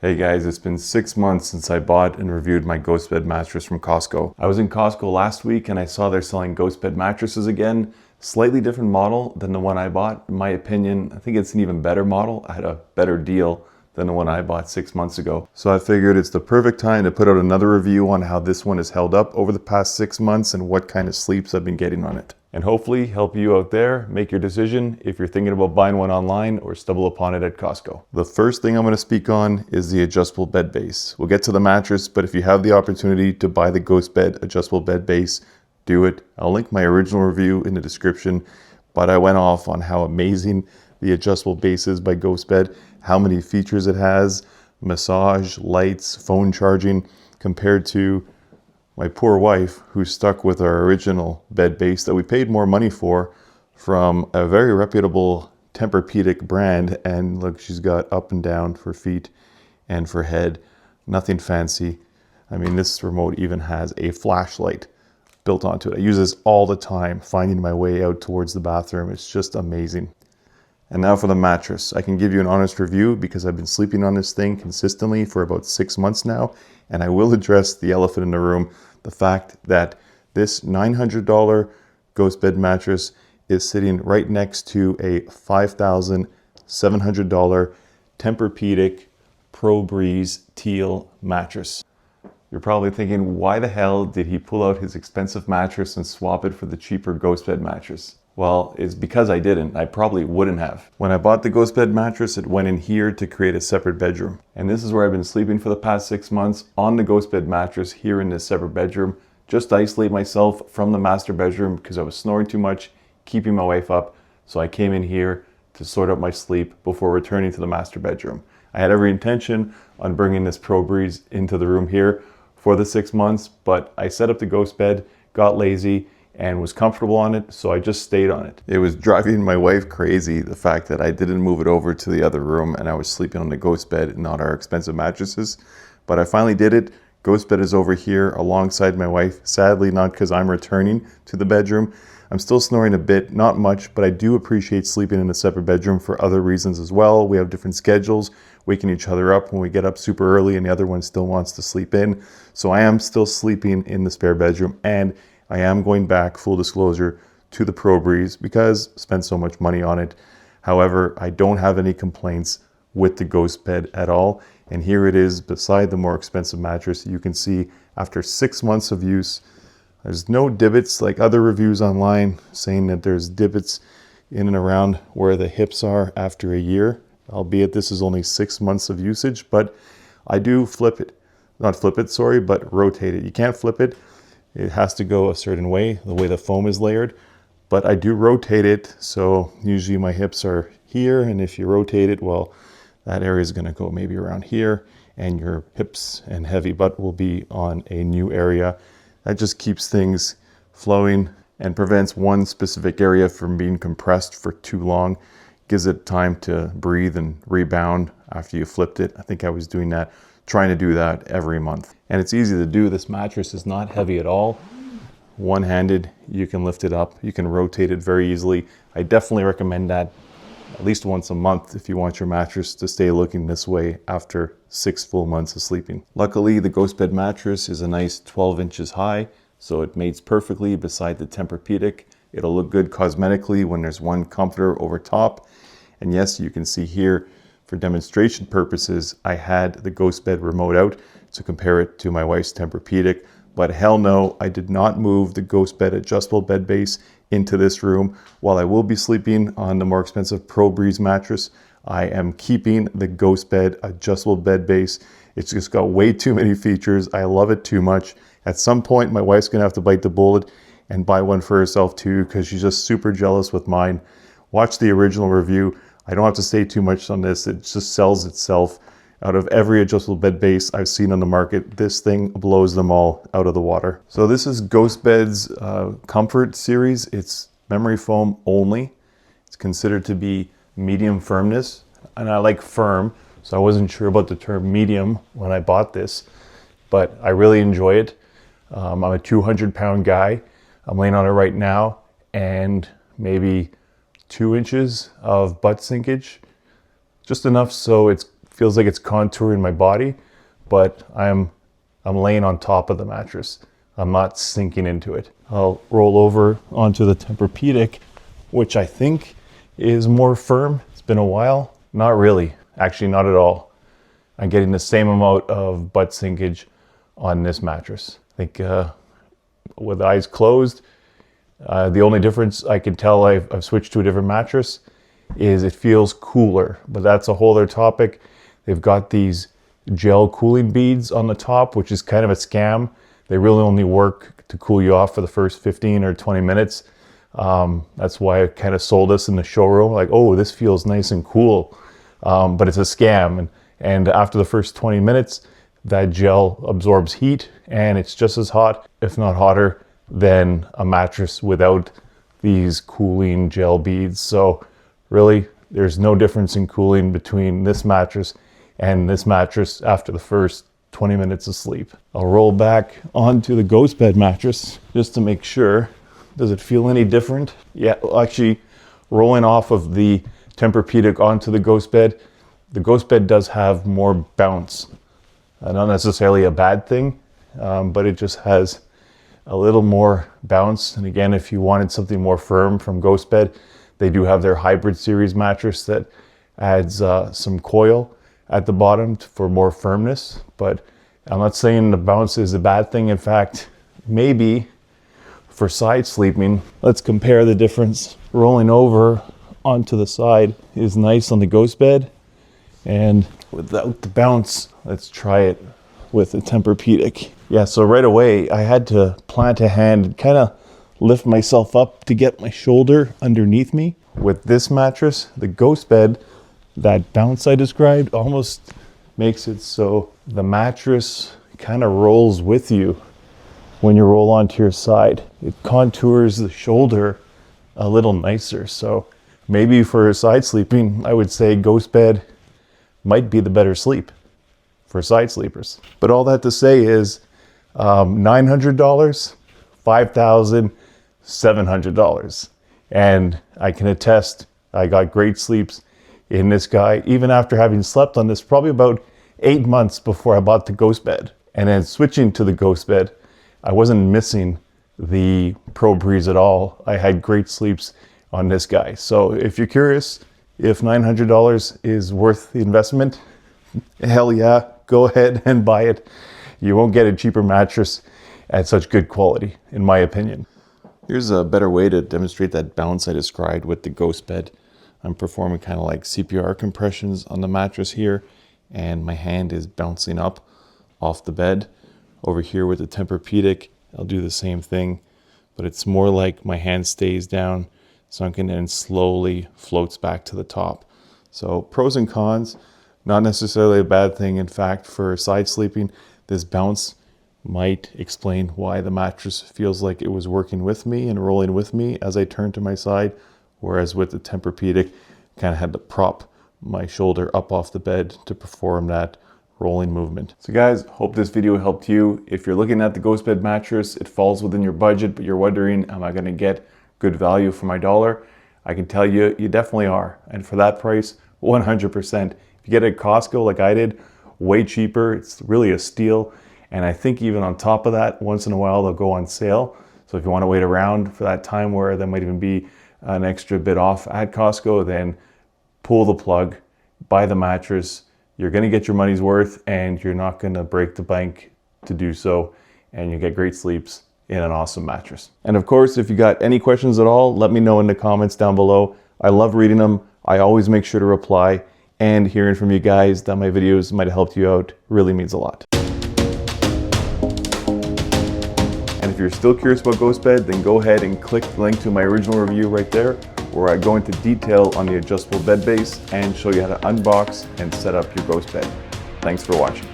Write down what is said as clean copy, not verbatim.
Hey guys, it's been 6 months since I bought and reviewed my GhostBed mattress from Costco. I was in Costco last week and I saw they're selling GhostBed mattresses again. Slightly different model than the one I bought. In my opinion, I think it's an even better model. I had a better deal than the one I bought 6 months ago. So I figured it's the perfect time to put out another review on how this one has held up over the past 6 months and what kind of sleeps I've been getting on it. And hopefully help you out there make your decision if you're thinking about buying one online or stumble upon it at Costco. The first thing I'm going to speak on is the adjustable bed base. We'll get to the mattress, but if you have the opportunity to buy the GhostBed adjustable bed base, do it. I'll link my original review in the description, but I went off on how amazing the adjustable base is by GhostBed, how many features it has, massage, lights, phone charging, compared to my poor wife, who's stuck with our original bed base that we paid more money for from a very reputable Tempur-Pedic brand. And look, she's got up and down for feet and for head. Nothing fancy. I mean, this remote even has a flashlight built onto it. I use this all the time, finding my way out towards the bathroom. It's just amazing. And now for the mattress. I can give you an honest review because I've been sleeping on this thing consistently for about 6 months now. And I will address the elephant in the room, the fact that this $900 GhostBed mattress is sitting right next to a $5,700 Tempur-Pedic Pro Breeze teal mattress. You're probably thinking, why the hell did he pull out his expensive mattress and swap it for the cheaper GhostBed mattress? Well, it's because I didn't. I probably wouldn't have. When I bought the GhostBed mattress, it went in here to create a separate bedroom. And this is where I've been sleeping for the past 6 months, on the GhostBed mattress here in this separate bedroom, just to isolate myself from the master bedroom because I was snoring too much, keeping my wife up. So I came in here to sort out my sleep before returning to the master bedroom. I had every intention on bringing this Pro Breeze into the room here for the 6 months, but I set up the GhostBed, got lazy, and was comfortable on it, so I just stayed on it. It was driving my wife crazy, the fact that I didn't move it over to the other room and I was sleeping on the GhostBed, not our expensive mattresses. But I finally did it. GhostBed is over here alongside my wife. Sadly, not because I'm returning to the bedroom. I'm still snoring a bit, not much, but I do appreciate sleeping in a separate bedroom for other reasons as well. We have different schedules, waking each other up when we get up super early and the other one still wants to sleep in. So I am still sleeping in the spare bedroom, and I am going back, full disclosure, to the Pro Breeze because I spent so much money on it. However, I don't have any complaints with the GhostBed at all. And here it is beside the more expensive mattress. You can see after 6 months of use, there's no divots like other reviews online saying that there's divots in and around where the hips are after a year, albeit this is only 6 months of usage. But I do flip it, not flip it, sorry, but rotate it. You can't flip it. It has to go a certain way, the way the foam is layered, but I do rotate it. So usually my hips are here, and if you rotate it, well, that area is going to go maybe around here, and your hips and heavy butt will be on a new area. That just keeps things flowing and prevents one specific area from being compressed for too long. Gives it time to breathe and rebound after you flipped it. I think I was doing that, trying to do that every month. And it's easy to do. This mattress is not heavy at all. One-handed, you can lift it up. You can rotate it very easily. I definitely recommend that at least once a month if you want your mattress to stay looking this way after 6 full months of sleeping. Luckily, the GhostBed mattress is a nice 12 inches high, so it mates perfectly beside the Tempur-Pedic. It'll look good cosmetically when there's one comforter over top. And yes, you can see here, for demonstration purposes, I had the GhostBed remote out to compare it to my wife's Tempur-Pedic, but hell no, I did not move the GhostBed adjustable bed base into this room. While I will be sleeping on the more expensive Pro Breeze mattress, I am keeping the GhostBed adjustable bed base. It's just got way too many features. I love it too much. At some point, my wife's gonna have to bite the bullet and buy one for herself too, because she's just super jealous with mine. Watch the original review. I don't have to say too much on this. It just sells itself. Out of every adjustable bed base I've seen on the market, this thing blows them all out of the water. So this is GhostBed's Comfort series. It's memory foam only. It's considered to be medium firmness, and I like firm, so I wasn't sure about the term medium when I bought this, but I really enjoy it. I'm a 200-pound guy. I'm laying on it right now, and maybe 2 inches of butt sinkage, just enough so it's feels like it's contouring my body, but I'm laying on top of the mattress. I'm not sinking into it. I'll roll over onto the Tempur-Pedic, which I think is more firm. It's been a while. Not really, actually not at all. I'm getting the same amount of butt sinkage on this mattress. I think with eyes closed, the only difference I can tell I've switched to a different mattress is it feels cooler, but that's a whole other topic. They've got these gel cooling beads on the top, which is kind of a scam. They really only work to cool you off for the first 15 or 20 minutes. That's why I kind of sold us in the showroom, like, oh, this feels nice and cool, but it's a scam. And after the first 20 minutes, that gel absorbs heat and it's just as hot, if not hotter, than a mattress without these cooling gel beads. So really, there's no difference in cooling between this mattress and this mattress after the first 20 minutes of sleep. I'll roll back onto the GhostBed mattress just to make sure. Does it feel any different? Yeah, actually, rolling off of the Tempur-Pedic onto the GhostBed does have more bounce. Not necessarily a bad thing, but it just has a little more bounce. And again, if you wanted something more firm from GhostBed, they do have their hybrid series mattress that adds some coil at the bottom for more firmness. But I'm not saying the bounce is a bad thing. In fact, maybe for side sleeping, let's compare the difference. Rolling over onto the side is nice on the GhostBed, and without the bounce, let's try it with the Tempur-Pedic. Yeah, so right away I had to plant a hand and kind of lift myself up to get my shoulder underneath me. With this mattress, the GhostBed, that bounce I described almost makes it so the mattress kind of rolls with you when you roll onto your side. It contours the shoulder a little nicer. So maybe for side sleeping, I would say GhostBed might be the better sleep for side sleepers. But all that to say is $900, $5,700. And I can attest, I got great sleeps in this guy, even after having slept on this probably about 8 months before I bought the GhostBed. And then switching to the GhostBed, I wasn't missing the Pro Breeze at all. I had great sleeps on this guy. So if you're curious if $900 is worth the investment, hell yeah, go ahead and buy it. You won't get a cheaper mattress at such good quality, in my opinion. Here's a better way to demonstrate that bounce I described with the GhostBed. I'm performing kind of like CPR compressions on the mattress here, and my hand is bouncing up off the bed. Over here with the Tempur-Pedic, I'll do the same thing, but it's more like my hand stays down, sunken, and slowly floats back to the top. So pros and cons, not necessarily a bad thing. In fact, for side sleeping, this bounce might explain why the mattress feels like it was working with me and rolling with me as I turn to my side, whereas with the Tempur-Pedic, kind of had to prop my shoulder up off the bed to perform that rolling movement. So guys, hope this video helped you. If you're looking at the GhostBed mattress, it falls within your budget, but you're wondering, am I going to get good value for my dollar? I can tell you, you definitely are. And for that price, 100%. If you get it at Costco like I did, way cheaper. It's really a steal. And I think even on top of that, once in a while, they'll go on sale. So if you want to wait around for that time where there might even be an extra bit off at Costco, then pull the plug, buy the mattress. You're going to get your money's worth, and you're not going to break the bank to do so. And you get great sleeps in an awesome mattress. And of course, if you got any questions at all, let me know in the comments down below. I love reading them. I always make sure to reply, and hearing from you guys that my videos might have helped you out really means a lot. And if you're still curious about GhostBed, then go ahead and click the link to my original review right there, where I go into detail on the adjustable bed base and show you how to unbox and set up your GhostBed. Thanks for watching.